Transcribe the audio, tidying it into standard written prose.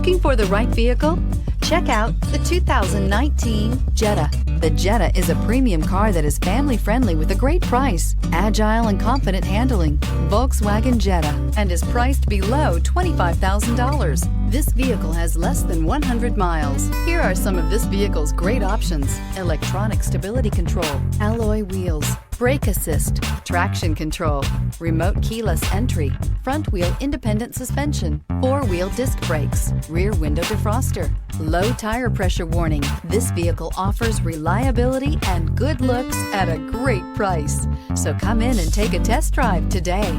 Looking for the right vehicle? Check out the 2019 Jetta. The Jetta is a premium car that is family-friendly with a great price, agile and confident handling. Volkswagen Jetta, and is priced below $25,000. This vehicle has less than 100 miles. Here are some of this vehicle's great options: electronic stability control, alloy wheels, brake assist, traction control, remote keyless entry, front wheel independent suspension, four-wheel disc brakes, rear window defroster, low tire pressure warning. This vehicle offers reliability and good looks at a great price. So come in and take a test drive today.